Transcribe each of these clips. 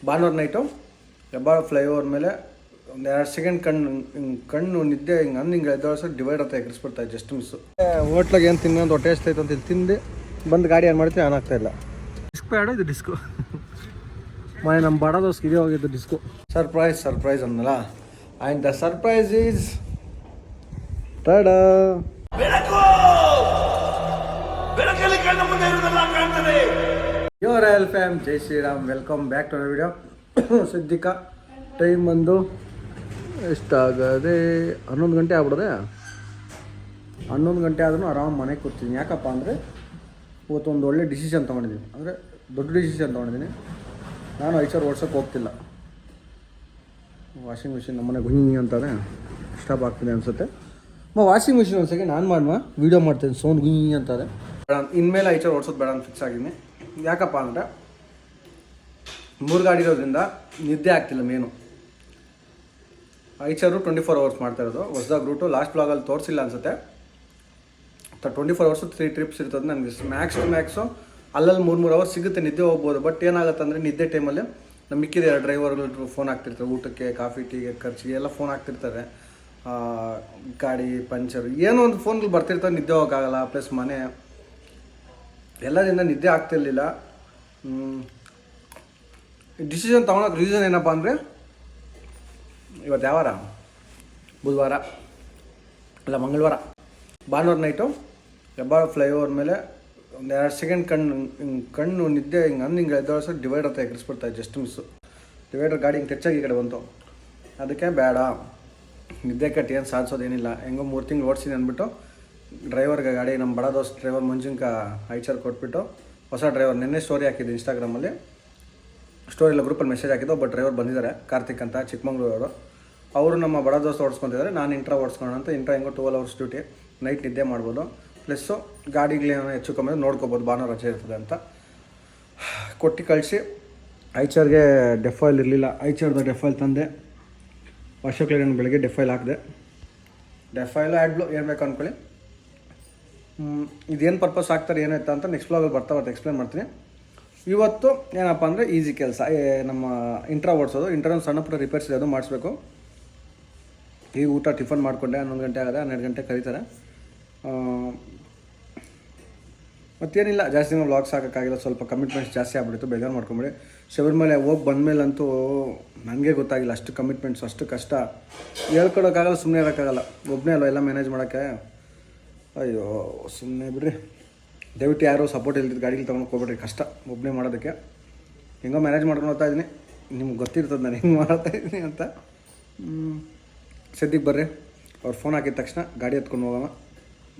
ಭಾನುವಾರ night Hebbal flyover ಮೇಲೆ ಒಂದು 2 ಸೆಕೆಂಡ್ ಕಣ್ಣು ನಿದ್ದೆ ಹಿಂಗೆ ಎದ್ದೊಳಸ ಡಿವೈಡ್ ಅಂತ ಎಕರಿಸ್ಬಿಡ್ತಾ ಜಸ್ಟ್ ಮಿಸ್ಸು. ಹೋಟ್ಲಾಗ ಏನು ತಿನ್ನೋದು ಹೊಟ್ಟೆ ಎಷ್ಟೈತೆ ಅಂತ ಇಲ್ಲಿ ತಿಂದು ಬಂದು ಗಾಡಿ ಏನು ಮಾಡ್ತೀವಿ ಆನ್ ಆಗ್ತಾಯಿಲ್ಲ. ಡಿಸ್ಕ್ ಪ್ಯಾಡು ಇದು ಡಿಸ್ಕು ಮನೆ ನಮ್ಮ ಬಡ ದೋಸ್ಗೆ ಇದೇ ಹೋಗಿದ್ದು ಡಿಸ್ಕು. ಸರ್ಪ್ರೈಸ್ ಅನ್ನಲ್ಲ. And the surprise is tada yo royal fam, Jai Shriram, welcome back to our video. ಸದ್ಯಕ್ಕೆ ಟೈಮ್ ಬಂದು ಎಷ್ಟಾಗದೆ 11 ಗಂಟೆ ಆಗ್ಬಿಡೋದೆ. 11 ಗಂಟೆ ಆದ್ರೂ ಆರಾಮ್ ಮನೆಗೆ ಕೂರ್ತೀನಿ. ಯಾಕಪ್ಪ ಅಂದರೆ ಇವತ್ತೊಂದು ಒಳ್ಳೆ ಡಿಸಿಷನ್ ತೊಗೊಂಡಿದ್ದೀನಿ. ಅಂದರೆ ದೊಡ್ಡ ಡಿಸಿಷನ್ ತೊಗೊಂಡಿದ್ದೀನಿ. ನಾನು 5 ಸಾವಿರ ಓಡ್ಸೋಕ್ಕೆ ಹೋಗ್ತಿಲ್ಲ. ವಾಷಿಂಗ್ ಮಿಷಿನ್ ನಮ್ಮನೆ ಗುಂಗಿ ಅಂತಾರೆ, ಸ್ಟಾಪ್ ಆಗ್ತಿದೆ ಅನಿಸುತ್ತೆ. ವಾಷಿಂಗ್ ಮಿಷಿನ್ ಒಂದು ಸೆಕೆಂಡ್ ಆನ್ ಮಾಡುವ, ವೀಡಿಯೋ ಮಾಡ್ತೀನಿ. ಸೌಂಡ್ ಗುಂಗಿ ಅಂತಾರೆ. ಇನ್ಮೇಲೆ 5 ಸಾವಿರ ಓಡಿಸೋದು ಬೇಡ ಅಂತ ಫಿಕ್ಸ್ ಆಗಿದ್ದೀನಿ. ಯಾಕಪ್ಪ ಅಂದರೆ 3 ಗಾಡಿ ಇರೋದ್ರಿಂದ ನಿದ್ದೆ ಆಗ್ತಿಲ್ಲ. ಮೇನು 5 ಸಾವಿರ 24 ಅವರ್ಸ್ ಮಾಡ್ತಾ ಇರೋದು. ಹೊಸದಾಗಿ ರೂಟು ಲಾಸ್ಟ್ ಬ್ಲಾಗಲ್ಲಿ ತೋರಿಸಿಲ್ಲ ಅನಿಸುತ್ತೆ. 24 ಅವರ್ಸು 3 ಟ್ರಿಪ್ಸ್ ಇರ್ತದೆ. ನನಗೆ ಮ್ಯಾಕ್ಸು ಅಲ್ಲಲ್ಲಿ 3 ಅವರ್ಸ್ ಸಿಗುತ್ತೆ, ನಿದ್ದೆ ಹೋಗ್ಬೋದು. ಬಟ್ ಏನಾಗುತ್ತೆ ಅಂದರೆ ನಿದ್ದೆ ಟೈಮಲ್ಲಿ ನಮ್ಮ ಮಿಕ್ಕಿದ 2 ಡ್ರೈವರ್ಗಳು ಫೋನ್ ಆಗ್ತಿರ್ತಾರೆ. ಊಟಕ್ಕೆ, ಕಾಫಿ, ಟೀಗೆ, ಖರ್ಚಿಗೆ ಎಲ್ಲ ಫೋನ್ ಆಗ್ತಿರ್ತಾರೆ. ಗಾಡಿ ಪಂಚರು ಏನೋ ಒಂದು ಫೋನ್ಗಳು ಬರ್ತಿರ್ತಾರೆ. ನಿದ್ದೆ ಹೋಗೋಕ್ಕಾಗಲ್ಲ. ಪ್ಲಸ್ ಮನೆ ಎಲ್ಲದಿಂದ ನಿದ್ದೆ ಆಗ್ತಿರ್ಲಿಲ್ಲ. ಡಿಸಿಷನ್ ತೊಗೊಳಕ್ಕೆ ರೀಸನ್ ಏನಪ್ಪ ಅಂದರೆ ಇವತ್ತು ಯಾವ ವಾರ? ಬುಧವಾರ ಅಲ್ಲ, ಮಂಗಳವಾರ. ಭಾನುವಾರ ನೈಟು ಹೆಬ್ಬಾಳ ಫ್ಲೈಓವರ್ ಮೇಲೆ ಒಂದು 2 ಸೆಕೆಂಡ್ ಕಣ್ಣು ನಿದ್ದೆ ಹಿಂಗೆ ಎದ್ದೊಳಸ ಡಿವೈಡ್ ಅಂತ ಎಕರಿಸ್ಬಿಡ್ತಾ ಜಸ್ಟ್ ಮಿಸ್ಸು. ಡಿವೈಡರ್ ಗಾಡಿ ಹಿಂಗೆ ಟಚ್ಚಾಗಿ ಈ ಕಡೆ ಬಂತು. ಅದಕ್ಕೆ ಬೇಡ, ನಿದ್ದೆ ಕಟ್ಟಿ ಏನು ಸಾಧಿಸೋದೇನಿಲ್ಲ, ಹೆಂಗೋ 3 ತಿಂಗಳು ಓಡಿಸಿನಿ ಅಂದ್ಬಿಟ್ಟು ಡ್ರೈವರ್ಗೆ ಗಾಡಿ ನಮ್ಮ ಬಡ ದೋಸ್ತ್ ಡ್ರೈವರ್ ಮಂಜುಂಕ 5 ಸಾವಿರ ಕೊಟ್ಬಿಟ್ಟು ಹೊಸ ಡ್ರೈವರ್ ನಿನ್ನೆ ಸ್ಟೋರಿ ಹಾಕಿದ್ದು ಇನ್ಸ್ಟಾಗ್ರಾಮಲ್ಲಿ. ಸ್ಟೋರಿಲ್ಲ, ಗ್ರೂಪಲ್ಲಿ ಮೆಸೇಜ್ ಹಾಕಿದ್ದು. ಒಬ್ಬ ಡ್ರೈವರ್ ಬಂದಿದ್ದಾರೆ, ಕಾರ್ತಿಕ್ ಅಂತ, ಚಿಕ್ಕಮಂಗ್ಳೂರವರು. ಅವರು ನಮ್ಮ ಬಡ ದೋಸ್ತ್ ಓಡಿಸ್ಕೊತಿದ್ದಾರೆ. ನಾನು ಇಂಟ್ರಾ ಓಡಿಸ್ಕೊಳ್ಳೋಣ ಅಂತ. ಇಂಟ್ರಾ ಹೆಂಗೋ 12 ಅವರ್ಸ್ ಡ್ಯೂಟಿ, ನೈಟ್ ನಿದ್ದೆ ಮಾಡ್ಬೋದು. ಪ್ಲಸ್ಸು ಗಾಡಿಗಳೇನೋ ಹೆಚ್ಚು ಕಮ್ಮಿ ನೋಡ್ಕೋಬೋದು, ಭಾನುವಾರ ರಜೆ ಇರ್ತದೆ ಅಂತ ಕೊಟ್ಟು ಕಳಿಸಿ. 5 ಸಾವಿರಗೆ ಡೆಫಾಯಿಲ್ ಇರಲಿಲ್ಲ. 5 ಸಾವಿರದ ಡೆಫಾಯಿಲ್ ತಂದೆ. ವರ್ಷಕ್ಕೆ ನಾನು ಬೆಳಗ್ಗೆ ಡೆಫಾಯಿಲ್ ಹಾಕಿದೆ. ಡೆಫಾಯಿಲು ಆ್ಯಡ್ಲು ಏನು ಬೇಕು ಅಂದ್ಕೊಳ್ಳಿ. ಇದೇನು ಪರ್ಪಸ್ ಆಗ್ತಾರೆ ಏನಾಯ್ತಾ ಅಂತ ನೆಕ್ಸ್ಟ್ ಬ್ಲಾಗಲ್ಲಿ ಬರ್ತಾ ಎಕ್ಸ್ಪ್ಲೇನ್ ಮಾಡ್ತೀನಿ. ಇವತ್ತು ಏನಪ್ಪ ಅಂದರೆ ಈಸಿ ಕೆಲಸ. ನಮ್ಮ ಇಂಟ್ರಾ ಓಡಿಸೋದು. ಇಂಟ್ರಾ ಸಣ್ಣ ಪುಟ್ಟ ರಿಪೇರ್ಸ್ ಇದೆ, ಅದು ಮಾಡಿಸ್ಬೇಕು. ಈಗ ಊಟ ಟಿಫನ್ ಮಾಡಿಕೊಂಡೆ. 11 ಗಂಟೆ ಆಗಿದೆ, 12 ಗಂಟೆ ಕರೀತಾರೆ. ಮತ್ತೇನಿಲ್ಲ, ಜಾಸ್ತಿ ನಾವು ವ್ಲಾಗ್ಸ್ ಹಾಕೋಕ್ಕಾಗಿಲ್ಲ. ಸ್ವಲ್ಪ ಕಮಿಟ್ಮೆಂಟ್ಸ್ ಜಾಸ್ತಿ ಆಗ್ಬಿಟ್ಟಿತ್ತು, ಬೇಜಾರು ಮಾಡ್ಕೊಂಬಿಡಿ. ಶಬರಿಮಲೆ ಹೋಗಿ ಬಂದಮೇಲಂತೂ ನನಗೆ ಗೊತ್ತಾಗಿಲ್ಲ ಅಷ್ಟು ಕಮಿಟ್ಮೆಂಟ್ಸ್, ಅಷ್ಟು ಕಷ್ಟ. ಹೇಳ್ಕೊಡೋಕ್ಕಾಗಲ್ಲ, ಸುಮ್ಮನೆ ಇರೋಕ್ಕಾಗಲ್ಲ. ಒಬ್ಬನೇ ಅಲ್ಲ ಎಲ್ಲ ಮ್ಯಾನೇಜ್ ಮಾಡೋಕ್ಕೆ. ಅಯ್ಯೋ ಸುಮ್ಮನೆ ಬಿಡ್ರಿ. ದಯವಿಟ್ಟು ಯಾರು ಸಪೋರ್ಟ್ ಇಲ್ದಿದ್ದು ಗಾಡಿಗಳು ತೊಗೊಂಡು ಹೋಗ್ಬಿಡ್ರಿ, ಕಷ್ಟ ಒಬ್ಬನೇ ಮಾಡೋದಕ್ಕೆ. ಹೆಂಗೋ ಮ್ಯಾನೇಜ್ ಮಾಡ್ಕೊಂಡು ಹೋಗ್ತಾ ಇದ್ದೀನಿ. ನಿಮ್ಗೆ ಗೊತ್ತಿರ್ತದೆ ನಾನು ಹೆಂಗೆ ಮಾಡ್ತಾ ಇದ್ದೀನಿ ಅಂತ. ಸದ್ಯಕ್ಕೆ ಬರ್ರಿ. ಅವ್ರು ಫೋನ್ ಹಾಕಿದ ತಕ್ಷಣ ಗಾಡಿ ಎತ್ಕೊಂಡು ಹೋಗೋಣ.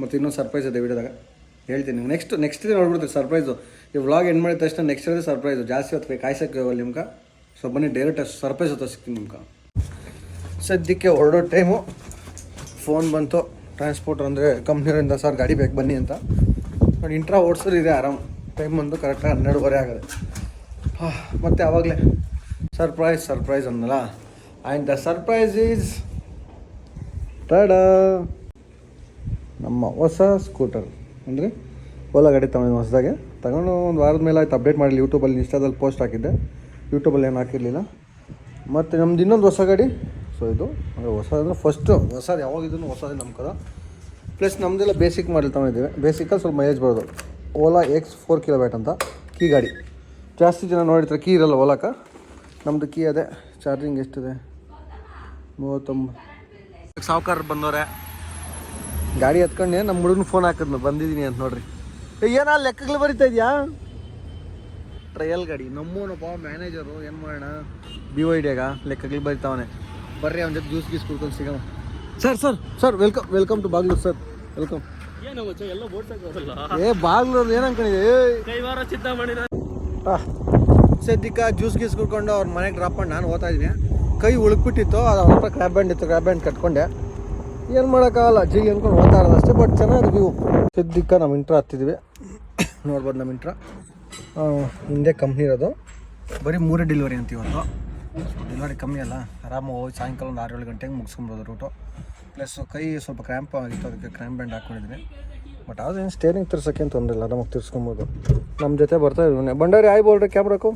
ಮತ್ತು ಇನ್ನೊಂದು ಸರ್ಪ್ರೈಸ್ ಇದೆ ವಿಡಿಯೋದಾಗ, ಹೇಳ್ತೀನಿ. ನೆಕ್ಸ್ಟ್ ಇದೆ ನೋಡ್ಬಿಡ್ತೀವಿ ಸರ್ಪ್ರೈಸು. ಈ ವ್ಲಾಗ್ ಎಂಡ್ ಮಾಡಿದ ತಕ್ಷಣ ನೆಕ್ಸ್ಟ್ ಇದೆ ಸರ್ಪ್ರೈಸು. ಜಾಸ್ತಿ ಹೊತ್ತು ಕಾಯ್ಸೋಕ್ಕೆ ಹೋಗಲ್ಲ ನಿಮ್ಗೆ. ಸೊ ಬನ್ನಿ, ಡೈರೆಕ್ಟ್ ಸರ್ಪ್ರೈಸ್ ಹೊತ್ತು ಸಿಗ್ತೀನಿ ನಿಮ್ಗೆ. ಸದ್ಯಕ್ಕೆ ಹೊರಡೋ ಟೈಮು ಫೋನ್ ಬಂತು. ಟ್ರಾನ್ಸ್ಪೋರ್ಟರ್ ಅಂದರೆ ಕಂಪ್ನಿಯವರಿಂದ, ಸರ್ ಗಾಡಿ ಬೇಕು ಬನ್ನಿ ಅಂತ. ನೋಡಿ, ಇಂಟ್ರಾ ಓಡಿಸೋದು ಇದೆ ಆರಾಮ್. ಟೈಮ್ ಬಂದು ಕರೆಕ್ಟಾಗಿ 12:30 ಆಗೋದು. ಮತ್ತು ಆವಾಗಲೇ ಸರ್ಪ್ರೈಸ್ ಅನ್ನಲ್ಲ. ಆ್ಯಂಡ್ ದ ಸರ್ಪ್ರೈಸ್ ಈಸ್ ಟಡ ನಮ್ಮ ಹೊಸ ಸ್ಕೂಟರ್. ಅಂದರೆ ಓಲಾ ಗಾಡಿ ತಗೊಂಡು ಹೊಸದಾಗೆ ತಗೊಂಡು ಒಂದು ವಾರದ ಮೇಲೆ ಆಯ್ತು. ಅಪ್ಡೇಟ್ ಮಾಡಲಿ, ಯೂಟ್ಯೂಬಲ್ಲಿ ಇನ್ಸ್ಟಾದಲ್ಲಿ ಪೋಸ್ಟ್ ಹಾಕಿದ್ದೆ. ಯೂಟ್ಯೂಬಲ್ಲಿ ಏನು ಹಾಕಿರಲಿಲ್ಲ. ಮತ್ತು ನಮ್ದು ಇನ್ನೊಂದು ಹೊಸ ಗಾಡಿ. ಸೊ ಇದು ಅಂದರೆ ಹೊಸ ಅಂದರೆ ಫಸ್ಟು ಹೊಸದು, ಯಾವಾಗಿದ್ದು ಹೊಸದೇ ನಮ್ಮ ಕದ. ಪ್ಲಸ್ ನಮ್ಮದೆಲ್ಲ ಬೇಸಿಕ್ ಮಾಡಲ್ ತೊಗೊಂಡಿದ್ದೀವಿ. ಬೇಸಿಕಲ್ಲಿ ಸ್ವಲ್ಪ ಮೈಲೇಜ್ ಬರೋದು. ಓಲಾ X4 ಕಿಲೋವ್ಯಾಟ್ ಅಂತ ಕೀ ಗಾಡಿ. ಜಾಸ್ತಿ ಜನ ನೋಡಿರ್ತಾರೆ, ಕೀ ಇರಲ್ಲ ಓಲಾಕ. ನಮ್ಮದು ಕೀ ಅದೇ. ಚಾರ್ಜಿಂಗ್ ಎಷ್ಟಿದೆ? 39. ಸಾವುಕಾರ ಬಂದವ್ರೆ. ಗಾಡಿ ಎತ್ಕೊಂಡೆ ನಮ್ಮ ಹುಡುಗನ ಫೋನ್ ಹಾಕಿದ್ನು, ಬಂದಿದ್ದೀನಿ ಅಂತ ನೋಡ್ರಿ. ಏನಾ ಲೆಕ್ಕಗಳು ಬರಿತಾ ಇದೆಯಾ? ಟ್ರಯಲ್ ಗಾಡಿ ನಮ್ಮೂನಪ್ಪ ಮ್ಯಾನೇಜರು. ಏನು ಮಾಡೋಣ, BYDಯಾಗ ಲೆಕ್ಕಗಳು ಬರಿತಾವನೆ. ಬರ್ರಿ ಅವನ ಜೊತೆ ಜ್ಯೂಸ್ ಕುಡ್ಕೊಂಡು ಸಿಗೋಣ. Sir welcome to Bagalur sir. Welcome. Bagalur ಏನು ಅನ್ಕೊಂಡಿದೆ? ಸದ್ಯಕ್ಕೆ ಜ್ಯೂಸ್ ಕುಡ್ಕೊಂಡು ಅವ್ರ ಮನೆಗೆ ಡ್ರಾಪ್ ಮಾಡಿ ನಾನು ಹೋಗ್ತಾ ಇದ್ದೀನಿ. ಕೈ ಉಳುಕ್ಬಿಟ್ಟಿತ್ತು, ಅದು ಅವ್ರ ಹತ್ರ ಕ್ರ್ಯಾಬ್ ಬ್ಯಾಂಡ್ ಇತ್ತು. ಕ್ರ್ಯಾಬ್ ಬ್ಯಾಂಡ್ ಕಟ್ಕೊಂಡೆ. ಏನು ಮಾಡೋಕ್ಕಾಗಲ್ಲ, ಜಿಗಿ ಅಂದ್ಕೊಂಡು ಹೋಗ್ತಾ ಇರೋದು ಅಷ್ಟೇ. ಬಟ್ ಚೆನ್ನಾಗಿ ವ್ಯೂ. ಸದ್ಯಕ್ಕೆ ನಮ್ಮ ಇಂಟ್ರಾ ಹತ್ತಿದ್ವಿ. ನೋಡ್ಬೋದು ನಮ್ಮ ಇಂಟ್ರಾ ಹಿಂದೆ ಕಂಪ್ನಿ ಇರೋದು. ಬರೀ 3 ಡೆಲಿವರಿ ಅಂತ ಇವತ್ತು. ಡೆಲಿವರಿ ಕಮ್ಮಿ ಅಲ್ಲ, ಆರಾಮಾಗಿ ಹೋಗಿ ಸಾಯಂಕಾಲ ಒಂದು 6-7 ಗಂಟೆಗೆ ಮುಗಿಸ್ಕೊಬೋದು ರೂಟು. ಪ್ಲಸ್ ಕೈ ಸ್ವಲ್ಪ ಕ್ರ್ಯಾಂಪ್ ಆಗಿತ್ತು, ಅದಕ್ಕೆ ಕ್ರ್ಯಾಂಪ್ ಬ್ಯಾಂಡ್ ಹಾಕ್ಕೊಂಡಿದ್ದೀನಿ. ಬಟ್ ಅದೇನು ಸ್ಟೇರಿಂಗ್ ತಿರ್ಸೋಕ್ಕೆ ತೊಂದರೆ ಇಲ್ಲ, ಆರಾಮಾಗಿ ತಿರ್ಸ್ಕೊಬೋದು. ನಮ್ಮ ಜೊತೆ ಬರ್ತಾ ಇದ್ದೀವಿ. ಬಂಡಾರಿ ಆಯ್ ಬೋಲ್ರಿ ಕ್ಯಾಮ್ರಾಕು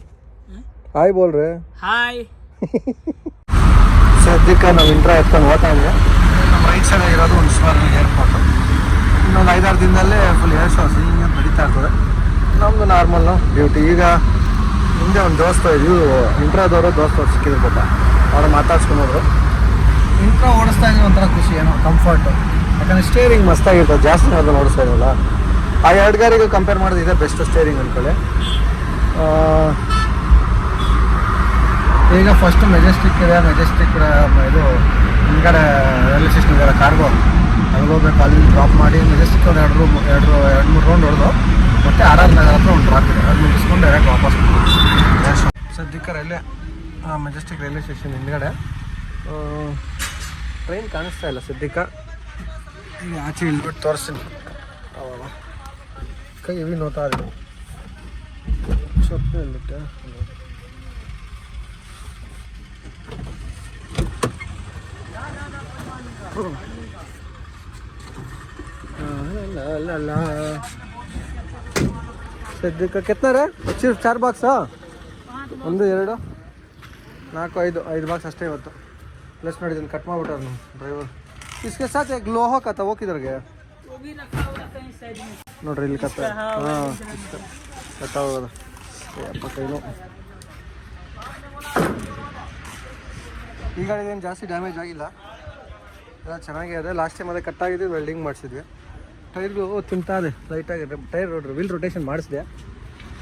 ಹಾಯ್ ಬೋಲ್ರಿ. ಹಾಯ್. ಸದ್ಯಕ್ಕೆ ನಾವು ಇಂಟ್ರಾ ಎತ್ಕೊಂಡು ಹೋಗ್ತಾ ಇದ್ವಿ. ನಮ್ಮ ರೈಟ್ ಸೈಡ್ ಇರೋದು ಒಂದು ಸ್ಮಾಲ್ ಏರ್ಪೋರ್ಟ್. ಇನ್ನೊಂದು 5-6 ದಿನದಲ್ಲೇ ಫುಲ್ ಏರ್ ಶೋ ಹಿಂಗೆ ನಡೀತಾ ಇರ್ತದೆ. ನಮ್ಮದು ನಾರ್ಮಲ್ಲು ಡ್ಯೂಟಿ. ಈಗ ಹಿಂದೆ ಒಂದು ದೋಸ್ತ ಇವು ಇಂಟ್ರಾದವರು ದೋಸ್ತ ಸಿಕ್ಕಿದ್ರು ಪಾಪ, ಅವ್ರು ಮಾತಾಡ್ಸ್ಕೊಂಡ್ರು. ಇಂಟ್ರಾ ಓಡಿಸ್ತಾ ಇದ್ದೀವಿ ಒಂಥರ ಖುಷಿ, ಏನೋ ಕಂಫರ್ಟು. ಯಾಕಂದರೆ ಸ್ಟೇರಿಂಗ್ ಮಸ್ತಾಗಿರ್ತದೆ, ಜಾಸ್ತಿ ಅದನ್ನು ಓಡಿಸ್ತಾ ಇರಲ್ಲ. ಆ 2 ಗಾರಿಗೂ ಕಂಪೇರ್ ಮಾಡಿದ್ರೆ ಇದೇ ಬೆಸ್ಟ್ ಸ್ಟೇರಿಂಗ್ ಅಂದ್ಕೊಳ್ಳಿ. ಈಗ ಫಸ್ಟು ಮೆಜೆಸ್ಟಿಕ್ ಇದೆ. ಮೆಜೆಸ್ಟಿಕ್ ಇದು ಹಿಂದ್ಗಡೆ ರೈಲ್ವೆ ಸ್ಟೇಷನ್ ಇದೆಲ್ಲ ಕಾರ್ಗೋ, ಅಲ್ಲಿಗೆ ಹೋಗ್ಬೇಕು. ಅಲ್ಲಿ ಡ್ರಾಪ್ ಮಾಡಿ ಮೆಜೆಸ್ಟಿಕ್ ಒಂದು 2-3 ರೌಂಡ್ ಹೊಡೆದು ಮತ್ತೆ RR ನಗರ ಹತ್ರ ಒಂದು ಡ್ರಾಪ್ ಇದೆ, ಅದು ಮುಗಿಸ್ಕೊಂಡು ಡೈರೆಕ್ಟ್ ವಾಪಸ್. ಸದ್ಯಕ್ಕೆ ಮೆಜೆಸ್ಟಿಕ್ ರೈಲ್ವೆ ಸ್ಟೇಷನ್ ಹಿಂದ್ಗಡೆ ಟ್ರೈನ್ ಕಾಣಿಸ್ತಾ ಇಲ್ಲ ಸದ್ಯಕ್ಕೆ. ಈಗ ಆಚೆ ಇಳ್ಬಿಟ್ಟು ತೋರಿಸ್ತೀನಿ. ಕೈ ಇವಿ ನೋಡ್ತಾ ಇದೆ ಸ್ವಲ್ಪ ಇಲ್ಲಿಟ್ಟೆ. ಸದ್ಯಕ್ಕೆ ಕೆತ್ತಾರೆ ಸಿರ್ಫ್ 4 ಬಾಕ್ಸಾ? 1, 2, 4, 5 ಬಾಕ್ಸ್ ಅಷ್ಟೇ ಇವತ್ತು. प्लस मेडिसिन कट मार ड्राइवर इसके साथ एक लोहा का था, वो किधर गया? वो भी रखा हुआ कहीं साइड में. नो ड्रिल का था. हाँ कटा हुआ था. अप्ಪ ಕೈನೋ. ಈ ಗಾಡಿ ಏನು ಜಾಸ್ತಿ ಡ್ಯಾಮೇಜ್ ಆಗಿಲ್ಲ, ಎಲ್ಲ ಚೆನ್ನಾಗೇ ಇದೆ. ಲಾಸ್ಟ್ ಟೈಮ್ ಅದೇ ಕಟ್ಟಾಗಿದ್ದು ವೆಲ್ಡಿಂಗ್ ಮಾಡಿಸಿದ್ವಿ. ಟೈರ್ಗಳು ತಿಂತಾ ಇದೆ ಲೈಟಾಗಿ. ಟೈರ್ ವೀಲ್ ರೊಟೇಷನ್ ಮಾಡಿಸಿದೆ.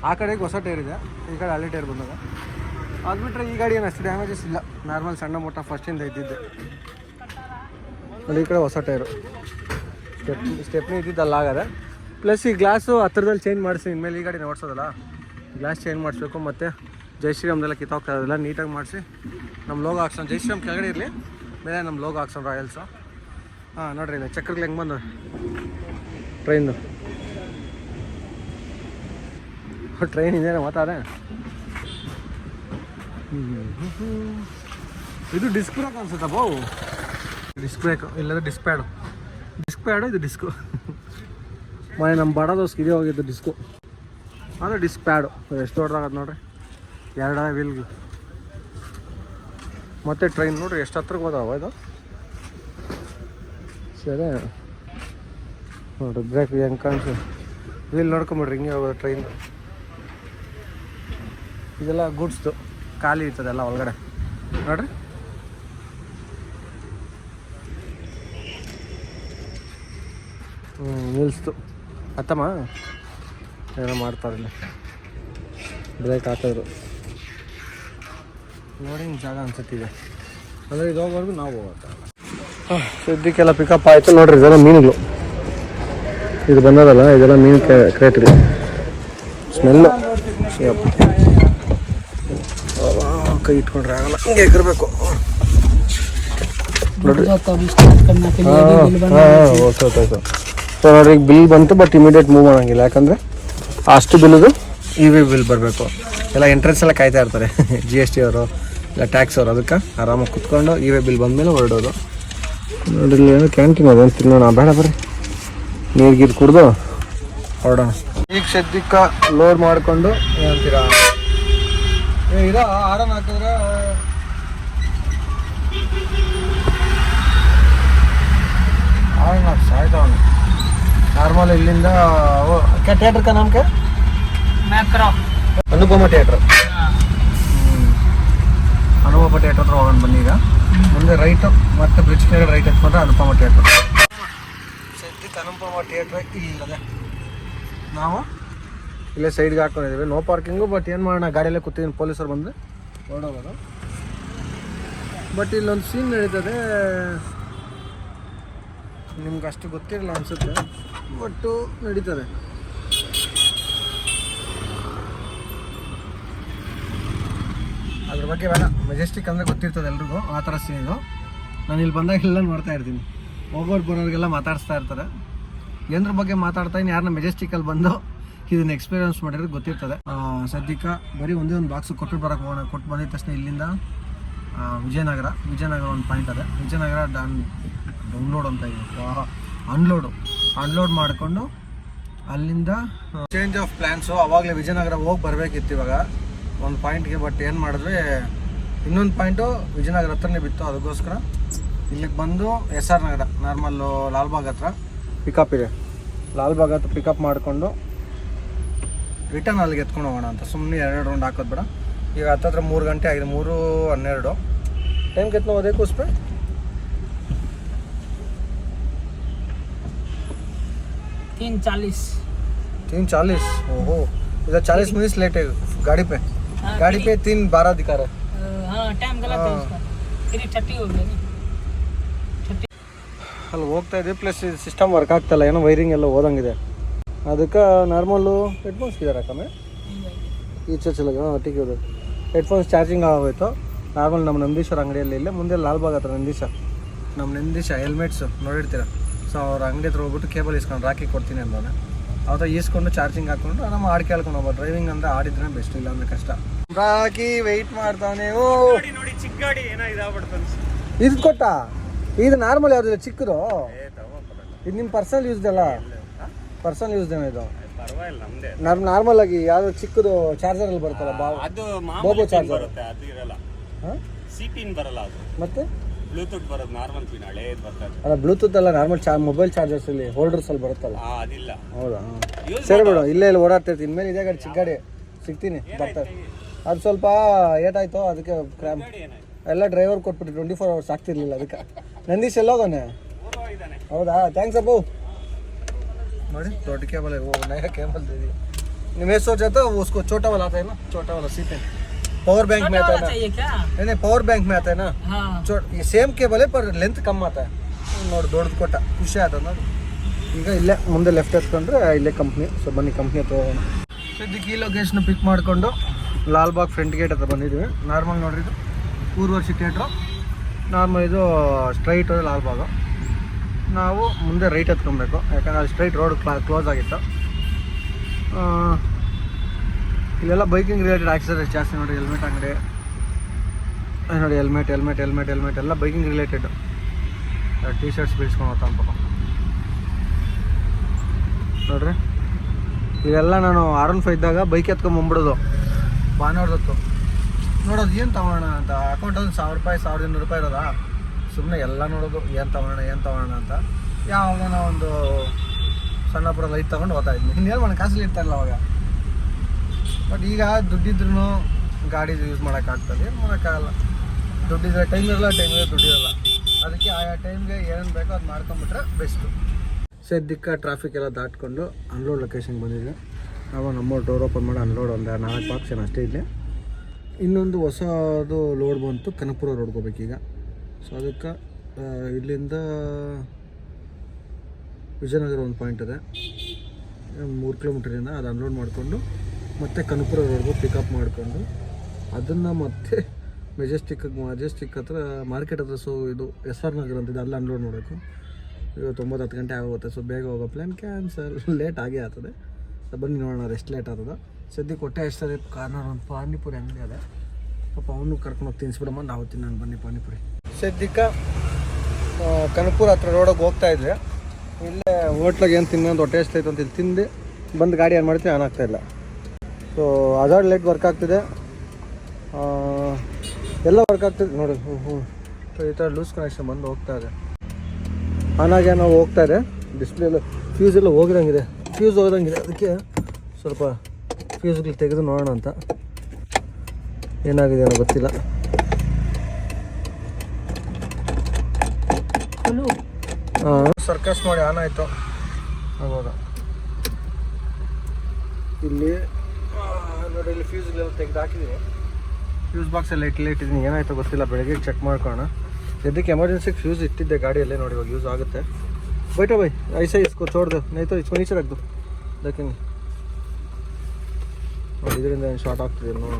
ಆ ಕಡೆಗೆ ಹೊಸ ಟೈರ್ ಇದೆ, ಈ ಕಡೆ ಹಳೆ ಟೈರ್ ಬಂದಾಗ. ಅದು ಬಿಟ್ಟರೆ ಈ ಗಾಡಿ ಏನು ಅಷ್ಟು ಡ್ಯಾಮೇಜಸ್ ಇಲ್ಲ, ನಾರ್ಮಲ್ ಸಣ್ಣ ಮೋಟ ಫಸ್ಟಿಂದ ಇದ್ದಿದ್ದೆ. ನೋಡಿ ಈ ಕಡೆ ಹೊಸ ಟೈರು, ಸ್ಟೆಪ್ನಿ ಇದ್ದಿದ್ದಲ್ಲ ಆಗದೆ. ಪ್ಲಸ್ ಈ ಗ್ಲಾಸು ಹತ್ರದಲ್ಲಿ ಚೇಂಜ್ ಮಾಡಿಸಿ. ಇನ್ಮೇಲೆ ಈ ಗಾಡಿನ ಓಡಿಸೋದಲ್ಲ, ಗ್ಲಾಸ್ ಚೇಂಜ್ ಮಾಡಿಸ್ಬೇಕು. ಮತ್ತು ಜೈ ಶ್ರೀರಾಮ್ದೆಲ್ಲ ಕಿತ್ತೋಗ್ತಾ ಇರೋದಿಲ್ಲ, ನೀಟಾಗಿ ಮಾಡಿಸಿ ನಮ್ಮ ಲೋಗೋ ಹಾಕ್ಸೋಣ. ಜೈ ಶ್ರೀರಾಮ್ ಕೆಳಗಡೆ ಇರಲಿ, ಮೇಲೆ ನಮ್ಮ ಲೋಗೋ ಹಾಕ್ಸೋಣ ರಾಯಲ್ಸು. ಹಾಂ ನೋಡ್ರಿ ಇಲ್ಲ ಚಕ್ರಗಳು ಹೆಂಗೆ ಬಂದು ಟ್ರೈನ್ದು. ಟ್ರೈನ್ ಇದೇನೋ ಮಾತಾಡೆ. ಇದು ಡಿಸ್ಕ್ ಬ್ರೇಕ್ ಅನ್ಸುತ್ತಾ ಬಾವು? ಡಿಸ್ಕ್ ಬ್ರೇಕ್ ಇಲ್ಲದ್ರೆ ಡಿಸ್ಕ್ ಪ್ಯಾಡು. ಇದು ಡಿಸ್ಕು. ಮನೆ ನಮ್ಮ ಬಡ ದೋಸ್ಗೆ ಇದೇ ಹೋಗಿದ್ದು ಡಿಸ್ಕು, ಅಂದರೆ ಡಿಸ್ಕ್ ಪ್ಯಾಡು. ಎಷ್ಟು ದೊಡ್ಡದಾಗದು ನೋಡ್ರಿ, 2 ವೀಲ್ಗಳು. ಮತ್ತು ಟ್ರೈನ್ ನೋಡ್ರಿ ಎಷ್ಟು ಹತ್ರಕ್ಕೆ ಹೋದಾವ ಇದು. ಸರಿ ನೋಡ್ರಿ ಬ್ರೇಕ್ ಹೆಂಗೆ ಕಾಣಿಸು. ವೀಲ್ ನೋಡ್ಕೊಂಬಿಡ್ರಿ ಹಿಂಗೆ ಹೋಗೋದು ಟ್ರೈನ್. ಇದೆಲ್ಲ ಗೂಡ್ಸ್ದು ಖಾಲಿ ಇರ್ತದೆಲ್ಲ ಒಳಗಡೆ ನೋಡ್ರಿ. ನಿಲ್ಸ್ತು ಅತ್ತಮ್ಮ ಏನೋ ಮಾಡ್ತಾರಿಲ್ಲ, ಬ್ರೇಕ್ ಹಾಕಿದ್ರು ನೋಡಿ. ಹಿಂಗೆ ಜಾಗ ಅನ್ಸುತ್ತಿದೆ ಅಂದರೆ ಇದು ಹೋಗೋವರೆಗೂ ನಾವು ಹೋಗ್ತಾ. ಸದ್ಯಕ್ಕೆಲ್ಲ ಪಿಕಪ್ ಆಯಿತು ನೋಡ್ರಿ. ಇದೆಲ್ಲ ಮೀನುಗಳು, ಇದು ಬಂದದಲ್ಲ, ಇದೆಲ್ಲ ಮೀನು ಕ್ರೇಟ್ಗಳು. ಸ್ಮೆಲ್ಲು ಕೈ ಇಟ್ಕೊಂಡ್ರೆ ಆಗಲ್ಲ, ಹಿಂಗೆ ಎಗರಬೇಕು ನೋಡ್ರಿ. ಓಕೆ. ಸೊ ನೋಡ್ರಿ ಈಗ ಬಿಲ್ ಬಂತು, ಬಟ್ ಇಮಿಡಿಯೇಟ್ ಮೂವ್ ಮಾಡೋಂಗಿಲ್ಲ, ಯಾಕಂದರೆ ಅಷ್ಟು ಬಿಲ್ದು ಬಿಲ್ ಬರಬೇಕು. ಎಲ್ಲ ಎಂಟ್ರೆನ್ಸ್ ಎಲ್ಲ ಕಾಯ್ತಾ ಇರ್ತಾರೆ GST ಅವರು ಇಲ್ಲ ಟ್ಯಾಕ್ಸ್ ಅವರು. ಅದಕ್ಕೆ ಆರಾಮಾಗಿ ಕುತ್ಕೊಂಡು ಬಿಲ್ ಬಂದಮೇಲೆ ಹೊರಡೋದು. ನೋಡಿ ಇಲ್ಲಿ ಏನೋ ಕ್ಯಾಂಟೀನ್ ಅದೇನು ತಿನ್ನೋಣ, ಬೇಡ ಬರ್ರಿ ನೀರು ಗೀರು ಕುಡ್ದು ಹೊರಡೋಣ. ಈಗ ಸದ್ಯಕ್ಕೆ ಲೋಡ್ ಮಾಡಿಕೊಂಡು ಏನಂತೀರಾ ಇದಾ ಆರನ್ ಹಾಕಿದ್ರೆ ಸಾಯ್ತಾವನು. ನಾರ್ಮಲ್ ಇಲ್ಲಿಂದ क्या थिएटर का नाम क्या? मैक्रो ಅನುಪಮ ಥಿಯೇಟ್ರ್. ಅನುಪಮ ಥಿಯೇಟ್ರ್ ಹತ್ರ ಹೋಗೋಣ ಬನ್ನಿ. ಈಗ ಮುಂದೆ ರೈಟು ಮತ್ತು ಬ್ರಿಡ್ಜ್ ಕೆಳಗಡೆ ರೈಟ್ ಎತ್ಕೊಂಡ್ರೆ ಅನುಪಮ ಥಿಯೇಟ್ರ್. ಸದ್ಯಕ್ಕೆ ಅನುಪಮ ಥಿಯೇಟ್ರ್ ಇಲ್ಲದೆ ನಾವು ಇಲ್ಲೇ ಸೈಡ್ಗೆ ಹಾಕೊಂಡಿದ್ದೀವಿ. ನೋ ಪಾರ್ಕಿಂಗು, ಬಟ್ ಏನು ಮಾಡೋಣ, ಗಾಡಿಯಲ್ಲೇ ಕೂತಿದ್ದೀನಿ. ಪೊಲೀಸರು ಬಂದರೆ ಹೊರಡೋಗೋದು. ಬಟ್ ಇಲ್ಲೊಂದು ಸೀನ್ ನಡೀತದೆ, ನಿಮ್ಗೆ ಅಷ್ಟು ಗೊತ್ತಿರಲ್ಲ ಅನಿಸುತ್ತೆ, ಬಟ್ಟು ನಡೀತದೆ. ಅದ್ರ ಬಗ್ಗೆ ಬೇಡ, ಮೆಜೆಸ್ಟಿಕ್ ಅಂದರೆ ಗೊತ್ತಿರ್ತದೆ ಎಲ್ರಿಗೂ, ಆ ಥರ ಸೀನು. ನಾನು ಇಲ್ಲಿ ಬಂದಾಗೆಲ್ಲ ನೋಡ್ತಾ ಇರ್ತೀನಿ, ಹೋಗೋರು ಬರೋರಿಗೆಲ್ಲ ಮಾತಾಡಿಸ್ತಾ ಇರ್ತಾರೆ. ಏನರ ಬಗ್ಗೆ ಮಾತಾಡ್ತಾ ಇನ್ನು ಯಾರನ್ನ ಮೆಜೆಸ್ಟಿಕಲ್ಲಿ ಬಂದು ಇದನ್ನು ಎಕ್ಸ್ಪೀರಿಯನ್ಸ್ ಮಾಡಿದ್ರೆ ಗೊತ್ತಿರ್ತದೆ. ಸದ್ಯಕ್ಕೆ ಬರೀ ಒಂದೇ ಒಂದು ಬಾಕ್ಸು ಕೊಟ್ಟು ಬರೋಕ್ಕೆ ಹೋಗೋಣ. ಕೊಟ್ಟು ಬಂದಿದ ತಕ್ಷಣ ಇಲ್ಲಿಂದ ವಿಜಯನಗರ ಒಂದು ಪಾಯಿಂಟ್ ಅದೇ, ವಿಜಯನಗರ ಡೌನ್ಲೋಡ್ ಅಂತ ಇದೆ, ಅನ್ಲೋಡ್ ಮಾಡಿಕೊಂಡು ಅಲ್ಲಿಂದ ಚೇಂಜ್ ಆಫ್ ಪ್ಲ್ಯಾನ್ಸು. ಆವಾಗಲೇ ವಿಜಯನಗರ ಹೋಗಿ ಬರಬೇಕಿತ್ತು. ಇವಾಗ ಒಂದು ಪಾಯಿಂಟ್ಗೆ. ಬಟ್ ಏನು ಮಾಡಿದ್ವಿ, ಇನ್ನೊಂದು ಪಾಯಿಂಟು ವಿಜಯನಗರ ಹತ್ರನೇ ಬಿತ್ತು. ಅದಕ್ಕೋಸ್ಕರ ಇಲ್ಲಿಗೆ ಬಂದು SR ನಗರ ನಾರ್ಮಲ್ಲು ಲಾಲ್ಬಾಗ್ ಹತ್ರ ಪಿಕಪ್ ಇದೆ. ಲಾಲ್ಬಾಗ್ ಹತ್ರ ಪಿಕಪ್ ಮಾಡಿಕೊಂಡು ರಿಟರ್ನ್ ಅಲ್ಲಿಗೆ ಎತ್ಕೊಂಡು ಹೋಗೋಣ ಅಂತ ಸುಮ್ಮನೆ 2 ರೌಂಡ್ ಹಾಕೋದು ಬೇಡ. ಈಗ ಹತ್ತತ್ರ 3 ಗಂಟೆ ಆಗಿದೆ, 3:12. ಟೈಮ್ कितना हो देखो उस पर 3:40. ओहो, इधर 40 मिनट लेट है गाड़ी पे. गाड़ी पे 3:12 दिखा रहा है. हाँ टाइम गलत है उसका. 3:30 हो गया नहीं. ಅಲ್ಲಿ ಹೋಗ್ತಾ ಇದೆ. ಪ್ಲಸ್ ಸಿಸ್ಟಮ್ ವರ್ಕ್ ಆಗ್ತಾಯಿಲ್ಲ, ಏನೋ ವೈರಿಂಗ್ ಎಲ್ಲ ಹೋದಂಗಿದೆ. ಅದಕ್ಕೆ ನಾರ್ಮಲ್ಲು ಹೆಡ್ಫೋನ್ಸ್ ಇದ್ದಾರೆ ಕಮ್ಮಿ ಈಚೆ ಚಲ ಒಟ್ಟಿಗೆ ಹೋದ ಹೆಡ್ಫೋನ್ಸ್ ಚಾರ್ಜಿಂಗ್ ಆಗೋಯ್ತು. ನಾರ್ಮಲ್ ನಮ್ಮ ನಂದೀಶ್ವರ ಅಂಗಡಿಯಲ್ಲಿ ಇಲ್ಲೇ ಮುಂದೆ ಲಾಲ್ಬಾಗ್ ಹತ್ರ ನಮ್ಮ ನಂದೀಶ ಹೆಲ್ಮೆಟ್ಸು ನೋಡಿರ್ತೀರ. ಸೊ ಅವ್ರ ಅಂಗಡಿ ಹತ್ರ ಹೋಗ್ಬಿಟ್ಟು ಕೇಬಲ್ ಇಸ್ಕೊಂಡು ರಾಕಿ ಕೊಡ್ತೀನಿ ಅಂದವನೆ. ಅವತ್ತ ಈಸ್ಕೊಂಡು ಚಾರ್ಜಿಂಗ್ ಹಾಕ್ಕೊಂಡು ನಮ್ಮ ಹಾಡು ಕೇಳ್ಕೊಂಡು ಹೋಗ್ಬೋದು. ಡ್ರೈವಿಂಗ್ ಅಂದರೆ ಆಡಿದ್ರೆ ಬೆಸ್ಟ್, ಇಲ್ಲ ಅಂದರೆ ಕಷ್ಟ. ರಾಕಿ ವೆಯ್ಟ್ ಮಾಡ್ತಾನೆ. ನೋಡಿ ಚಿಕ್ಕ ಗಾಡಿ ಏನಾಗಿದಾಗ್ಬಿಡ್ತು. ಇದು ಕೊಟ್ಟ, ಇದು ನಾರ್ಮಲ್ ಯಾವ್ದಿಲ್ಲ ಚಿಕ್ಕದು. ಇದು ನಿಮ್ಮ ಪರ್ಸನಲ್ ಯೂಸ್ದಲ್ಲ, ಪರ್ಸನಲ್ ಯೂಸ್ದೇನೋ ಇದು. ಪರವಾಗಿಲ್ಲ ನಮ್ದೇ. ನಾರ್ಮಲ್ ಆಗಿ ಯಾವ್ದು ಚಿಕ್ಕದು ಚಾರ್ಜರಲ್ಲಿ ಬರುತ್ತಲ್ಲ ಅದು ಬೋಬೋ ಚಾರ್ಜರ್ ಬರುತ್ತೆ, ಅದು ಇರಲ್ಲ. ಸಿಪಿನ್ ಬರಲ್ಲ, ಅದು ಮತ್ತೆ ಬ್ಲೂಟೂತ್ ಬರೋದು ನಾರ್ಮಲ್ ಪಿನ್ ಹಳೇದು ಬರ್ತದೆ. ಅಲ್ಲ ಬ್ಲೂಟೂತ್ ಅಲ್ಲ, ನಾರ್ಮಲ್ ಮೊಬೈಲ್ ಚಾರ್ಜರ್ಸ್ ಇಲ್ಲಿ ಹೋಲ್ಡರ್ಸ್ ಅಲ್ಲಿ ಬರುತ್ತಲ್ಲ. ಅದಿಲ್ಲ. ಹೌದಾ, ಸರಿ ಬಿಡು. ಇಲ್ಲೇ ಓಡಾಡ್ತಿರ್ತೀನಿ. ಇನ್ಮೇಲೆ ಇದೇ ಗಾಡಿ ಚಿಕ್ಕ ಗಾಡಿ ಸಿಗ್ತೀನಿ ಬರ್ತಾರೆ. ಅದು ಸ್ವಲ್ಪ ಏಟಾಯ್ತು, ಅದಕ್ಕೆ ಕ್ರ್ಯಾಮ್ ಎಲ್ಲ ಡ್ರೈವರ್ ಕೊಟ್ಬಿಟ್ಟು 24 hours ಆಗ್ತಿರ್ಲಿಲ್ಲ. ಅದಕ್ಕೆ ನಂದೀಶ್ ಎಲ್ಲ ಹೋಗೋನೆ. ಹೌದಾ, ಥ್ಯಾಂಕ್ಸ್ ಅಪ್ಪು. ನೋಡಿ ದೊಡ್ಡ केबल है, वो नया केबल दे दिया. मैं सोचा था उसको छोटा वाला आता है ना, छोटा वाला सीपे पावर बैंक में आता है ना. नहीं पावर बैंक में आता है ना. ये सेम केबल है पर लेंथ कम आता है. ನೋಡಿ ದೊಡ್ಡದು ಕೊಟ್ಟ, ಖುಷಿ ಆಯ್ತು ನೋಡಿ. ಈಗ ಇಲ್ಲೇ ಮುಂದೆ ಲೆಫ್ಟ್ ಎತ್ಕೊಂಡ್ರೆ ಇಲ್ಲೇ ಕಂಪ್ನಿ. ಸೊ ಬನ್ನಿ ಕಂಪ್ನಿ ಹತ್ರ ಹೋಗೋಣ. ಸದ್ಯಕ್ಕೆ ಈ ಲೊಕೇಶನ್ ಪಿಕ್ ಮಾಡಿಕೊಂಡು ಲಾಲ್ಬಾಗ್ ಫ್ರಂಟ್ ಗೇಟ್ ಹತ್ರ ಬಂದಿದ್ದೀವಿ. ನಾರ್ಮಲ್ ನೋಡ್ರಿ, ಇದು ಊರ್ವಶಿ ಥಿಯೇಟ್ರು. ನಾರ್ಮಲ್ ಇದು ಸ್ಟ್ರೈಟ್ ಲಾಲ್ಬಾಗು. ನಾವು ಮುಂದೆ ರೈಟ್ ಎತ್ಕೊಬೇಕು, ಯಾಕಂದರೆ ಅಲ್ಲಿ ಸ್ಟ್ರೈಟ್ ರೋಡ್ ಕ್ಲೋಸ್ ಆಗಿತ್ತು. ಇಲ್ಲೆಲ್ಲ ಬೈಕಿಂಗ್ ರಿಲೇಟೆಡ್ ಆಕ್ಸಸರೀಸ್ ಜಾಸ್ತಿ ನೋಡಿ. ಹೆಲ್ಮೆಟ್ ಅಂಗಡಿ ನೋಡಿ, ಹೆಲ್ಮೆಟ್ ಎಲ್ಲ ಬೈಕಿಂಗ್ ರಿಲೇಟೆಡ್. ಟೀ ಶರ್ಟ್ಸ್ ಬೀಳ್ಸ್ಕೊಂಡು ಹೋಗ್ತಾ ಪಾಪ ನೋಡ್ರಿ. ಇದೆಲ್ಲ ನಾನು R15 ಇದ್ದಾಗ ಬೈಕ್ ಎತ್ಕೊಂಬಂದ್ಬಿಡೋದು ಭಾನುವಾರದತ್ತು. ನೋಡೋದು ಏನು ತಗೋಣ ಅಂತ. ಅಕೌಂಟಲ್ಲಿ ₹1,000 ₹1,200 ಇರೋದಾ, ಸುಮ್ಮನೆ ಎಲ್ಲ ನೋಡೋದು ಏನು ತಗೋಣ ಅಂತ. ಯಾವಾಗ ಒಂದು ಸಣ್ಣ ಪುರ ಲೈಟ್ ತೊಗೊಂಡು ಹೋಗ್ತಾ ಇದ್ವಿ. ಇನ್ನೇನು ಮಾಡೋಣ, ಕಾಸಲ್ಲಿ ಇರ್ತಾಯಿಲ್ಲ ಅವಾಗ. ಬಟ್ ಈಗ ದುಡ್ಡಿದ್ರೂ ಗಾಡಿ ಯೂಸ್ ಮಾಡೋಕ್ಕಾಗ್ತದೆ, ಏನು ಮಾಡೋಕ್ಕಾಗಲ್ಲ. ದುಡ್ಡಿದ್ರೆ ಟೈಮ್ ಇರಲ್ಲ, ದುಡ್ಡಿರಲ್ಲ. ಅದಕ್ಕೆ ಆಯಾ ಟೈಮ್ಗೆ ಏನೇನು ಬೇಕೋ ಅದು ಮಾಡ್ಕೊಂಬಿಟ್ರೆ ಬೆಸ್ಟು. ಸದ್ಯಕ್ಕೆ ಟ್ರಾಫಿಕ್ ಎಲ್ಲ ದಾಟ್ಕೊಂಡು ಅನ್ಲೋಡ್ ಲೊಕೇಶನ್ಗೆ ಬಂದಿದ್ವಿ. ನಾವು ನಮ್ಮ ಡೋರ್ ಓಪನ್ ಮಾಡಿ ಅನ್ಲೋಡ್ ಒಂದು 4 ಬಾಕ್ಸ್ ಅಷ್ಟೇ ಇದೆ. ಇನ್ನೊಂದು ಹೊಸದು ಲೋಡ್ ಬಂತು, ಕನಕಪುರ ರೋಡ್ಗೆ ಹೋಗ್ಬೇಕೀಗ. ಸೊ ಅದಕ್ಕೆ ಇಲ್ಲಿಂದ ವಿಜಯನಗರ ಒಂದು ಪಾಯಿಂಟ್ ಇದೆ, 3 ಕಿಲೋಮೀಟ್ರಿಂದ ಅದು ಅನ್ಲೋಡ್ ಮಾಡಿಕೊಂಡು ಮತ್ತೆ ಕನಕಪುರ ರೋಡ್ಗೆ ಪಿಕಪ್ ಮಾಡಿಕೊಂಡು ಅದನ್ನು ಮತ್ತೆ ಮೆಜೆಸ್ಟಿಕ್ ಹತ್ರ ಮಾರ್ಕೆಟ್ ಹತ್ರ. ಸೊ ಇದು SR ನಗರ ಅಂತಿದೆ, ಅಲ್ಲಿ ಅನ್ಲೋಡ್ ಮಾಡಬೇಕು. ಇವತ್ತು 9-10 ಗಂಟೆ ಆಗೋಗುತ್ತೆ. ಸೊ ಬೇಗ ಹೋಗೋ ಪ್ಲ್ಯಾನ್ ಕ್ಯಾನ್ಸಲ್, ಲೇಟ್ ಆಗೇ ಆಗ್ತದೆ. ಸೊ ಬನ್ನಿ ನೋಡೋಣ ಅದು ಎಷ್ಟು ಲೇಟ್ ಆಗ್ತದೆ. ಸದ್ಯಕ್ಕೆ ಹೊಟ್ಟೆ ಎಷ್ಟದೆ. ಕಾರ್ನರ್ ಒಂದು ಪಾನಿಪುರಿ ಅಂಗಡಿ ಅದೇ, ಪಾಪ ಅವನು ಕರ್ಕೊಂಡೋಗಿ ತಿನ್ನಿಸ್ಬಿಡಮ್ಮ, ನಾವು ತಿನ್ನೋಣ ಬನ್ನಿ ಪಾನಿಪುರಿ. ಸದ್ಯಕ್ಕೆ ಕನಕಪುರ ಹತ್ರ ರೋಡಿಗೆ ಹೋಗ್ತಾ ಇದ್ವಿ. ಇಲ್ಲೇ ಹೋಟ್ಲಾಗ ಏನು ತಿನ್ನೋದು ಹೊಟ್ಟೆ ಎಷ್ಟೈತೆ ಅಂತ ಇಲ್ಲಿ ತಿಂದು ಬಂದು ಗಾಡಿ ಏನು ಮಾಡ್ತೀವಿ ಆನ್ ಆಗ್ತಾಯಿಲ್ಲ. ಸೊ ಅದಾದ ಲೈಟ್ ವರ್ಕ್ ಆಗ್ತಿದೆ, ಎಲ್ಲ ವರ್ಕ್ ಆಗ್ತಿದೆ ನೋಡಿ. ಈ ಥರ ಲೂಸ್ ಕನೆಕ್ಷನ್ ಬಂದು ಹೋಗ್ತಾ ಇದೆ. ಆನಾಗೆ ನಾವು ಹೋಗ್ತಾ ಇದೆ. ಡಿಸ್ಪ್ಲೇ ಎಲ್ಲ ಫ್ಯೂಸ್ ಎಲ್ಲ ಹೋಗಿದಂಗಿದೆ, ಅದಕ್ಕೆ ಸ್ವಲ್ಪ ಫ್ಯೂಸ್ಗಳು ತೆಗೆದು ನೋಡೋಣ ಅಂತ. ಏನಾಗಿದೆ ಅನ್ನೋ ಗೊತ್ತಿಲ್ಲ. ಸರ್ಕಸ್ ಮಾಡಿ ಆನ್ ಆಯಿತು ಆಗೋದು. ಇಲ್ಲಿ ನೋಡಿ, ಇಲ್ಲಿ ಫ್ಯೂಸ್ಗಳೆಲ್ಲ ತೆಗೆದು ಹಾಕಿದ್ದೀನಿ. ಫ್ಯೂಸ್ ಬಾಕ್ಸ್ ಎಲ್ಲ ಇಟ್ಟಿದ್ದೀನಿ. ಏನಾಯ್ತು ಗೊತ್ತಿಲ್ಲ, ಬೆಳಗ್ಗೆ ಚೆಕ್ ಮಾಡ್ಕೊಳ್ಳೋಣ. ಸದ್ಯಕ್ಕೆ ಎಮರ್ಜೆನ್ಸಿಗೆ ಫ್ಯೂಸ್ ಇಟ್ಟಿದ್ದೆ ಗಾಡಿಯಲ್ಲೇ. ನೋಡಿ ಇವಾಗ ಯೂಸ್ ಆಗುತ್ತೆ. बैठो भाई, ऐसा ही इसको छोड़ दो, नहीं तो इसको नीचे रख दो, देखेंगे. और ಇದರಿಂದ ಶಾರ್ಟ್ ಆಗ್ತಿದೆ ನೋಡೋಣ.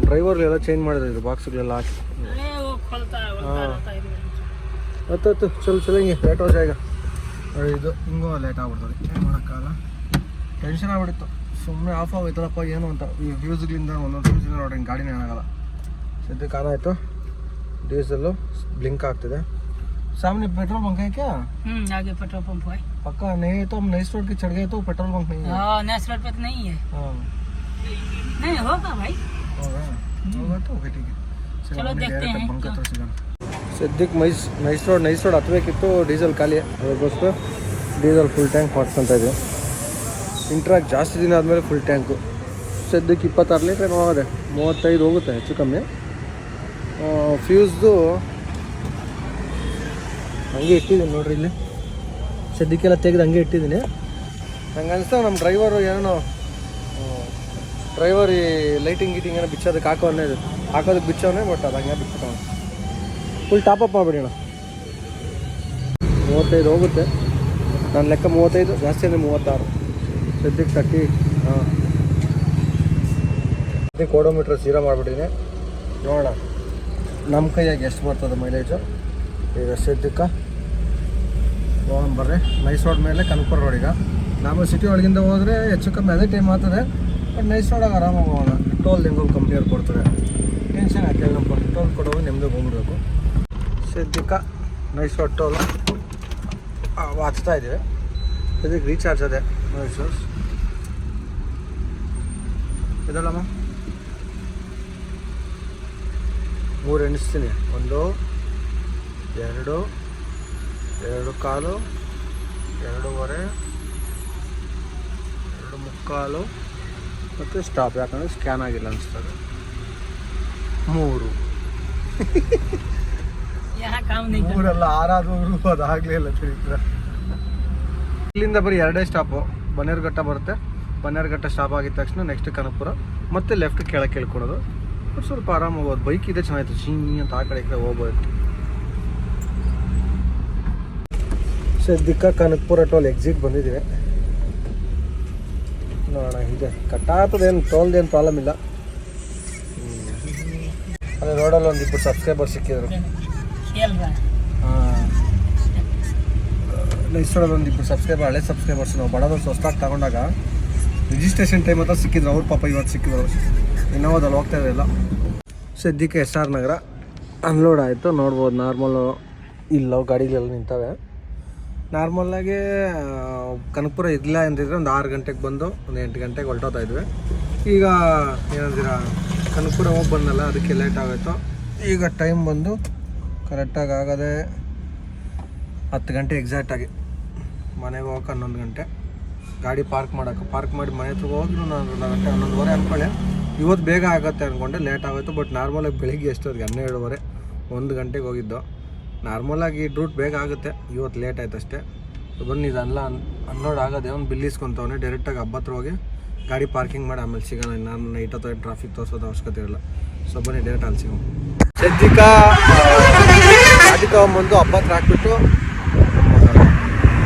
ಡ್ರೈವರ್ಲೆಲ್ಲ ಚೇಂಜ್ ಮಾಡಿದ್ರೆ ಇದು ಬಾಕ್ಸ್ಗಳೆಲ್ಲ ಹಾಕಿ. ಹತ್ತು ಚಲೆಂಗೆ ಲೇಟ್ हो जाएगा. ನೋಡಿ ಇದು ಹಿಂಗೂ ಲೇಟ್ ಆಗ್ಬಿಡ್ತದೆ, ಏನು ಮಾಡೋಕ್ಕಾಗಲ್ಲ. ಟೆನ್ಷನ್ ಆಗ್ಬಿಟ್ಟಿತ್ತು, ಸುಮ್ಮನೆ ಆಫ್ ಆಗೋಯ್ತಲ್ಲಪ್ಪ ಏನು ಅಂತ. ಈ ಫ್ಯೂಸ್ಗಳಿಂದ ಒಂದೊಂದು ಫ್ಯೂಸಿಂದ ನೋಡಿ ಗಾಡಿನೇ ಏನಾಗಲ್ಲ. ಸದ್ಯಕ್ಕೆ ಆನ್ ಆಯಿತು. ಡೀಸೆಲ್ಲು ಬ್ಲಿಂಕ್ ಆಗ್ತಿದೆ. सामने पेट्रोल पंप है क्या? आगे पेट्रोल पंप है पक्का? नहीं तो हम नई रोड के चढ़ गए तो पेट्रोल पंप नहीं है। नेक्स्ट रोड पे तो नहीं है। नहीं होगा भाई। होगा होगा तो ओके ठीक है चलो चलो देखते हैं। ಬಂಕ್ ಹತ್ರ ಸಿಗೋಣ ಸದ್ಯಕ್ಕೆ ನೈಸ್ ರೋಡ್ ಹತ್ತಬೇಕಿತ್ತು ಡೀಸೆಲ್ ಖಾಲಿ ಅದಕ್ಕೋಸ್ಕರ ಡೀಸೆಲ್ ಫುಲ್ ಟ್ಯಾಂಕ್ ಮಾಡ್ಕೊತಾ ಇದ್ದೀವಿ ಇಂಟ್ರಾಕ್ ಜಾಸ್ತಿ ದಿನ ಆದಮೇಲೆ ಫುಲ್ ಟ್ಯಾಂಕು ಸದ್ಯಕ್ಕೆ 26 ಲೀಟ್ರ್ ಏನೋ ಹೋಗಿದೆ 35 ಹೋಗುತ್ತೆ ಹೆಚ್ಚು ಕಮ್ಮಿ ಫ್ಯೂಸ್ದು ಹಂಗೆ ಇಟ್ಟಿದ್ದೀನಿ ನೋಡ್ರಿ ಇಲ್ಲಿ ಸದ್ಯಕ್ಕೆಲ್ಲ ತೆಗೆದು ಹಂಗೆ ಇಟ್ಟಿದ್ದೀನಿ ನಂಗೆ ಅನಿಸ್ತಾ ನಮ್ಮ ಡ್ರೈವರು ಏನೋ ಡ್ರೈವರ್ ಈ ಲೈಟಿಂಗ್ ಗೀಟಿಂಗ್ ಏನೋ ಬಿಚ್ಚೋದಕ್ಕೆ ಹಾಕೋನೇ ಇದು ಹಾಕೋದಕ್ಕೆ ಬಿಚ್ಚೋನೆ ಬಟ್ ಅದು ಹಂಗೆ ಬಿಟ್ಬಿಟ್ಟವನು ಫುಲ್ ಟಾಪಪ್ ಮಾಡಿಬಿಡಿ ಅಣ್ಣ 35 ಹೋಗುತ್ತೆ ನನ್ನ ಲೆಕ್ಕ 35 ಜಾಸ್ತಿ ಅಂದರೆ 36 ಸದ್ಯಕ್ಕೆ 30 ಹಾಂ ಸದ್ಯಕ್ಕೆ ಓಡೋಮೀಟ್ರ್ ಸೀರಾ ಮಾಡಿಬಿಟ್ಟಿದ್ದೀನಿ ನೋಡೋಣ ನಮ್ಮ ಕೈಯಾಗಿ ಎಷ್ಟು ಬರ್ತದೆ ಮೈಲೇಜು ಈಗ ಸದ್ಯಕ್ಕೆ ಹೋಗೋಣ ಬರ್ರಿ ನೈಸ್ ರೋಡ್ ಮೇಲೆ ಕನಕಪುರ ರೋಡಿಗೆ ನಾವು ಸಿಟಿ ಒಳಗಿಂದ ಹೋದರೆ ಹೆಚ್ಚು ಕಮ್ಮಿ ಅದೇ ಟೈಮ್ ಆಗ್ತದೆ ಬಟ್ ನೈಸ್ ರೋಡಾಗ ಆರಾಮಾಗಿ ಹೋಗೋಣ ಟೋಲ್ ಹೆಂಗೋ ಕಂಪ್ನಿಯವ್ರು ಕೊಡ್ತಾರೆ ಟೆನ್ಷನ್ ಹಾಕಿ ನಮ್ಮ ಟೋಲ್ ಕೊಡೋದು ನೆಮ್ಮದಿ ಹೋಗ್ಬಿಡ್ಬೇಕು ಸದ್ಯಕ್ಕೆ ನೈಸ್ ರೋಡ್ ಟೋಲ್ ಹಚ್ತಾ ಇದ್ದೀವಿ ಇದಕ್ಕೆ ರೀಚಾರ್ಜ್ ಅದೇ ನೈಸೋರ್ಸ್ ಇದಲ್ಲಮ್ಮ 3 ಎಣಿಸ್ತೀನಿ 1 2 2 ಕಾಲು 2.5 2 ಮುಕ್ಕಾಲು ಮತ್ತು ಸ್ಟಾಪ್ ಯಾಕಂದರೆ ಸ್ಕ್ಯಾನ್ ಆಗಿಲ್ಲ ಅನಿಸ್ತದೆ 3 यहाँ काम नहीं कर। 3 ಅಲ್ಲ 6 ಆದರೂ ಅದಾಗಲೇ ಇಲ್ಲ ಚರಿತ್ರ ಇಲ್ಲಿಂದ ಬರೀ 2 ಸ್ಟಾಪು ಬನ್ನೇರುಘಟ್ಟ ಬರುತ್ತೆ ಬನ್ನೇರುಘಟ್ಟ ಸ್ಟಾಪ್ ಆಗಿದ ತಕ್ಷಣ ನೆಕ್ಸ್ಟ್ ಕನಕಪುರ ಮತ್ತೆ ಲೆಫ್ಟ್ ಕೆಳಗೆ ಕೇಳ್ಕೊಡೋದು ಬಟ್ ಸ್ವಲ್ಪ ಆರಾಮ ಹೋಗೋದು ಬೈಕ್ ಇದೆ ಚೆನ್ನಾಗಿತ್ತು ಚೀನಿ ಅಂತ ಆ ಕಡೆ ಈ ಕಡೆ ಹೋಗ್ಬೋದು ಸದ್ಯಕ್ಕೆ ಕನಕಪುರ ಟೋಲ್ ಎಕ್ಸಿಟ್ ಬಂದಿದ್ದೀವಿ ನೋಡೋಣ ಇದೆ ಕಟ್ಟಾಗ್ತದೇನು ಟೋಲ್ದೇನು ಪ್ರಾಬ್ಲಮ್ ಇಲ್ಲ ಅದೇ ರೋಡಲ್ಲಿ ಒಂದು 2 ಸಬ್ಸ್ಕ್ರೈಬರ್ ಸಿಕ್ಕಿದ್ರು खेल रहा है। ಹಾಂ ನೈಸೋಡಲ್ಲಿ ಒಂದು 2 ಸಬ್ಸ್ಕ್ರೈಬರ್ ಹಳೆ ಸಬ್ಸ್ಕ್ರೈಬರ್ಸ್ ನಾವು ಬಡದೊಂದು ಹೊಸ್ದಾಗಿ ತಗೊಂಡಾಗ ರಿಜಿಸ್ಟ್ರೇಷನ್ ಟೈಮ್ ಅಂತ ಸಿಕ್ಕಿದ್ರು ಅವ್ರ ಪಾಪ ಇವತ್ತು ಸಿಕ್ಕಿದ್ರು ಇನ್ನೂ ಅದಲ್ಲಿ ಹೋಗ್ತಾ ಇರಲಿಲ್ಲ ಸದ್ಯಕ್ಕೆ SR ನಗರ ಅನ್ಲೋಡ್ ಆಯಿತು ನೋಡ್ಬೋದು ನಾರ್ಮಲು ಇಲ್ಲ ಗಾಡಿಗಳೆಲ್ಲ ನಿಂತವೆ ನಾರ್ಮಲ್ಲಾಗಿ ಕನಕಪುರ ಇರಲಿಲ್ಲ ಅಂತಿದ್ರೆ ಒಂದು 6 ಗಂಟೆಗೆ ಬಂದು ಒಂದು 8 ಗಂಟೆಗೆ ಹೊರಟೋಗ್ತಾ ಇದ್ವಿ ಈಗ ಏನಂತೀರ ಕನಕಪುರ ಹೋಗಿ ಬಂದಲ್ಲ ಅದಕ್ಕೆ ಲೇಟ್ ಆಗೋಯ್ತು ಈಗ ಟೈಮ್ ಬಂದು ಕರೆಕ್ಟಾಗಿ ಆಗೋದೆ 10 ಗಂಟೆ ಎಕ್ಸಾಕ್ಟಾಗಿ ಮನೆಗೆ ಹೋಗಕ್ಕೆ 11 ಗಂಟೆ ಗಾಡಿ ಪಾರ್ಕ್ ಮಾಡಿ ಮನೆ ಹತ್ರ ಹೋಗಿ ನಾನು 1 ಗಂಟೆ 11:30 ಅಂದ್ಕೊಳ್ಳೆ ಇವತ್ತು ಬೇಗ ಆಗುತ್ತೆ ಅಂದ್ಕೊಂಡೆ ಲೇಟ್ ಆಗೋಯ್ತು ಬಟ್ ನಾರ್ಮಲಾಗಿ ಬೆಳಿಗ್ಗೆ ಎಷ್ಟೊತ್ತಿಗೆ 12:30 1 ಗಂಟೆಗೆ ಹೋಗಿದ್ದು ನಾರ್ಮಲಾಗಿ ರೂಟ್ ಬೇಗ ಆಗುತ್ತೆ ಇವತ್ತು ಲೇಟ್ ಆಯ್ತು ಅಷ್ಟೇ ಬನ್ನಿ ಇದೆಲ್ಲ ಅನ್ಲೋಡ್ ಆಗೋದೇ ಒಂದು ಬಿಲ್ ಇಸ್ಕೊತವನೆ ಡೈರೆಕ್ಟಾಗಿ ಹಬ್ಬತ್ರ ಹೋಗಿ ಗಾಡಿ ಪಾರ್ಕಿಂಗ್ ಮಾಡಿ ಆಮೇಲೆ ಸಿಗೋಣ ನಾನು ನೈಟ್ ಅಥವಾ ಟ್ರಾಫಿಕ್ ತೋರಿಸೋದು ಅವಶ್ಯಕತೆ ಇರಲ್ಲ ಸೊ ಬನ್ನಿ ಡೈರೆಕ್ಟ್ ಅಲ್ಲಿ ಸಿಗೋಣ ಸದ್ಯಕ್ಕೆ ಗಾಡಿ ತೊಗೊಂಬಂದು ಹಬ್ಬತ್ರ ಹಾಕ್ಬಿಟ್ಟು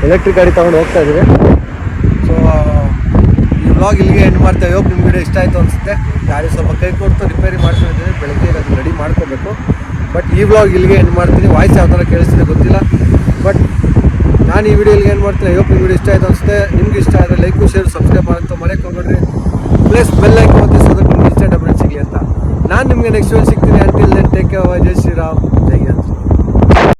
ಎಲೆಕ್ಟ್ರಿಕ್ ಗಾಡಿ ತೊಗೊಂಡು ಹೋಗ್ತಾ ಇದ್ದೀವಿ ಸೊ ಈ ವ್ಲಾಗ್ ಇಲ್ಲಿಗೆ ಎಂಡ್ ಮಾಡ್ತೇವೆ ಹೋಗಿ ನಿಮ್ಮ ವಿಡಿಯೋ ಇಷ್ಟ ಆಯಿತು ಅನಿಸುತ್ತೆ ಗಾಡಿ ಸ್ವಲ್ಪ ಕೈ ಕೊಟ್ಟು ರಿಪೇರಿ ಮಾಡ್ಕೊಂಡಿದ್ದೀವಿ ಬೆಳಗ್ಗೆ ಅದು ರೆಡಿ ಮಾಡ್ಕೋಬೇಕು ಬಟ್ ಈ ವ್ಲಾಗ್ ಇಲ್ಲಿಗೆ ಎಂಡ್ ಮಾಡ್ತೀನಿ ವಾಯ್ಸ್ ಯಾವ ಥರ ಕೇಳಿಸ್ತಿದೆ ಗೊತ್ತಿಲ್ಲ ಬಟ್ ನಾನು ಈ ವಿಡಿಯೋ ಇಲ್ಲಿಗೆ ಎಂಡ್ ಮಾಡ್ತೀನಿ ಹೋಗಿ ನಿಮ್ಮ ವಿಡಿಯೋ ಇಷ್ಟ ಆಯಿತು ಅನಿಸುತ್ತೆ ನಿಮ್ಗೆ ಇಷ್ಟ ಆದರೆ ಲೈಕು ಶೇರ್ ಸಬ್ಸ್ಕ್ರೈಬ್ ಮಾಡೋಂಥ ಮರೆಯಕ್ಕೆ ಹೋಗ್ಬೇಡ್ರಿ ಪ್ಲಸ್ ಬೆಲ್ ಐಕಾನ್ ಒತ್ತಿ ಸೊ ದಟ್ ನಿಮ್ಗೆ ಇನ್ಸ್ಟೆಂಟ್ ಅಪ್ಡೇಟ್ ಸಿಗಲಿ ಅಂತ ನಾನು ನಿಮಗೆ ನೆಕ್ಸ್ಟ್ ವಿಡಿಯೋ ಸಿಗ್ತೀನಿ ಅಂಟಿಲ್ ದೆನ್ ಟೇಕ್ ಕೇರ್ ಜೈ ಶ್ರೀರಾಮ್